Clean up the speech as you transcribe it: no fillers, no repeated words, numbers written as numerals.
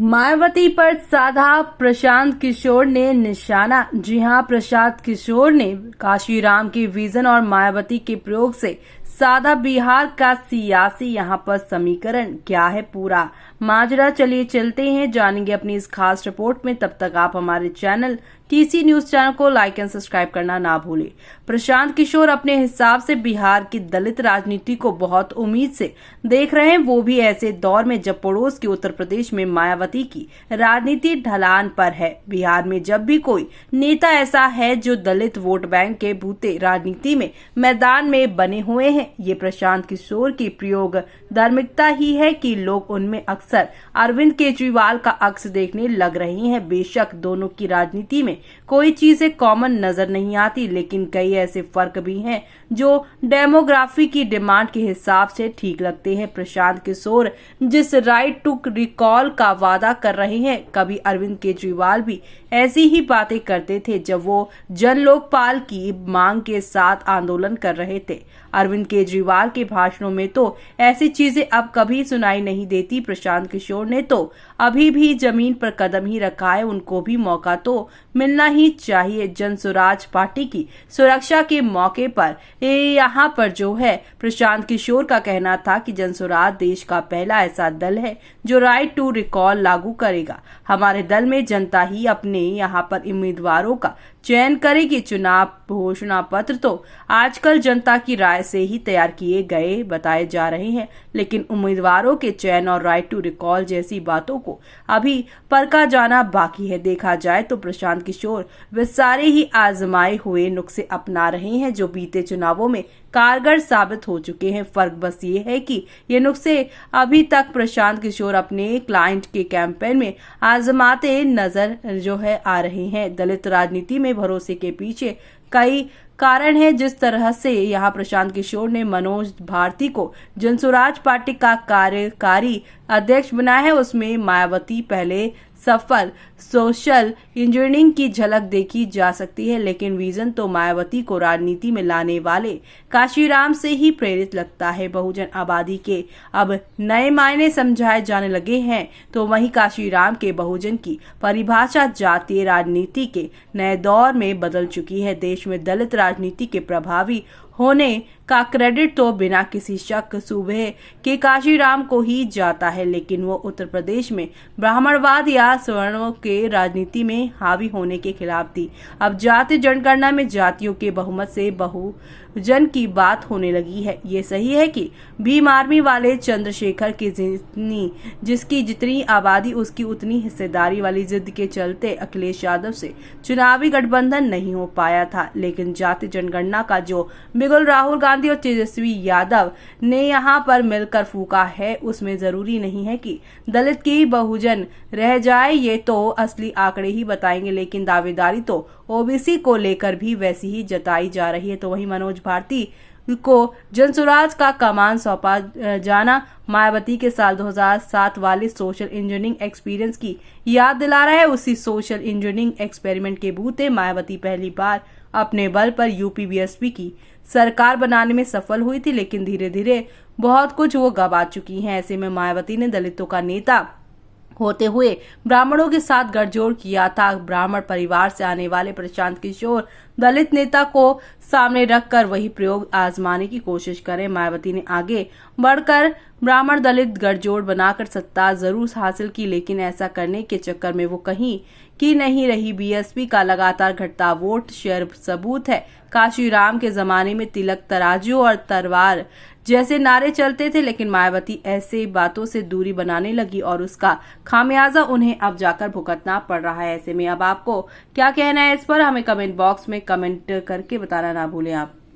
मायावती पर साधा प्रशांत किशोर ने निशाना। जी हां, प्रशांत किशोर ने काशीराम के विजन और मायावती के प्रयोग से साधा बिहार का सियासी यहां पर समीकरण क्या है पूरा माजरा। चलिए चलते हैं, जानेंगे अपनी इस खास रिपोर्ट में। तब तक आप हमारे चैनल टीसी न्यूज चैनल को लाइक एंड सब्सक्राइब करना ना भूलें। प्रशांत किशोर अपने हिसाब से बिहार की दलित राजनीति को बहुत उम्मीद से देख रहे हैं, वो भी ऐसे दौर में जब पड़ोस के उत्तर प्रदेश में मायावती की राजनीति ढलान पर है। बिहार में जब भी कोई नेता ऐसा है जो दलित वोट बैंक के भूते राजनीति में मैदान में बने हुए हैं, ये प्रशांत किशोर की प्रयोग धार्मिकता ही है कि लोग उनमें अक्सर अरविंद केजरीवाल का अक्स देखने लग रहे हैं। बेशक दोनों की राजनीति में कोई चीजें कॉमन नजर नहीं आती, लेकिन कई ऐसे फर्क भी हैं जो डेमोग्राफी की डिमांड के हिसाब से ठीक लगते हैं। प्रशांत किशोर जिस राइट टू रिकॉल का वादा कर रहे हैं, कभी अरविंद केजरीवाल भी ऐसी ही बातें करते थे जब वो जन लोकपाल की मांग के साथ आंदोलन कर रहे थे। अरविंद केजरीवाल के भाषणों में तो ऐसी चीजें अब कभी सुनाई नहीं देती। प्रशांत किशोर ने तो अभी भी जमीन पर कदम ही रखा है, उनको भी मौका तो मिलना ही चाहिए। जन स्वराज पार्टी की सुरक्षा के मौके पर यहाँ पर जो है प्रशांत किशोर का कहना था कि जन स्वराज देश का पहला ऐसा दल है जो राइट टू रिकॉल लागू करेगा। हमारे दल में जनता ही अपने यहाँ पर उम्मीदवारों का चयन करेगी। चुनाव घोषणा पत्र तो आजकल जनता की राय से ही तैयार किए गए बताए जा रहे हैं, लेकिन उम्मीदवारों के चयन और राइट टू रिकॉल जैसी बातों को अभी परखा जाना बाकी है। देखा जाए तो प्रशांत किशोर वे सारे ही आजमाए हुए नुस्खे अपना रहे हैं जो बीते चुनावों में कारगर साबित हो चुके हैं। फर्क बस ये है कि ये नुस्खे अभी तक प्रशांत किशोर अपने क्लाइंट के कैंपेन में आजमाते नजर जो है आ रहे हैं। दलित राजनीति में भरोसे के पीछे कई कारण है। जिस तरह से यहाँ प्रशांत किशोर ने मनोज भारती को जनसुराज पार्टी का कार्यकारी अध्यक्ष बनाया है, उसमें मायावती पहले सफल सोशल इंजीनियरिंग की झलक देखी जा सकती है, लेकिन विजन तो मायावती को राजनीति में लाने वाले काशीराम से ही प्रेरित लगता है। बहुजन आबादी के अब नए मायने समझाए जाने लगे हैं, तो वहीं काशीराम के बहुजन की परिभाषा जातीय राजनीति के नए दौर में बदल चुकी है। देश में दलित राजनीति के प्रभावी होने का क्रेडिट तो बिना किसी शक सूबे के काशीराम को ही जाता है, लेकिन वो उत्तर प्रदेश में ब्राह्मणवाद या सवर्णों के राजनीति में हावी होने के खिलाफ थी। अब जातीय जनगणना में जातियों के बहुमत से बहुजन की बात होने लगी है। ये सही है कि भीम आर्मी वाले चंद्रशेखर की जिसकी जितनी आबादी उसकी उतनी हिस्सेदारी वाली जिद के चलते अखिलेश यादव से चुनावी गठबंधन नहीं हो पाया था, लेकिन जातीय जनगणना का जो बिगुल राहुल गांधी और तेजस्वी यादव ने यहाँ पर मिलकर फूका है, उसमें जरूरी नहीं है कि दलित की बहुजन रह जाए, ये तो असली आंकड़े ही बताएंगे, लेकिन दावेदारी तो ओबीसी को लेकर भी वैसी ही जताई जा रही है। तो वहीं मनोज भारती को जनसुराज का कमान सौंपा जाना मायावती के साल 2007 वाले सोशल इंजीनियरिंग एक्सपीरियंस की याद दिला रहा है। उसी सोशल इंजीनियरिंग एक्सपेरिमेंट के बूते मायावती पहली बार अपने बल पर यूपी बीएसपी की सरकार बनाने में सफल हुई थी, लेकिन धीरे धीरे बहुत कुछ वो गवा चुकी हैं। ऐसे में मायावती ने दलितों का नेता होते हुए ब्राह्मणों के साथ गठजोड़ किया था। ब्राह्मण परिवार से आने वाले प्रशांत किशोर दलित नेता को सामने रखकर वही प्रयोग आजमाने की कोशिश करें। मायावती ने आगे बढ़कर ब्राह्मण दलित गठजोड़ बनाकर सत्ता जरूर हासिल की, लेकिन ऐसा करने के चक्कर में वो कहीं की नहीं रही। बीएसपी का लगातार घटता वोट शेयर सबूत है। काशीराम के जमाने में तिलक तराजू और तलवार जैसे नारे चलते थे, लेकिन मायावती ऐसे बातों से दूरी बनाने लगी और उसका खामियाजा उन्हें अब जाकर भुगतना पड़ रहा है। ऐसे में अब आपको क्या कहना है इस पर हमें कमेंट बॉक्स में कमेंट करके बताना ना भूलें आप।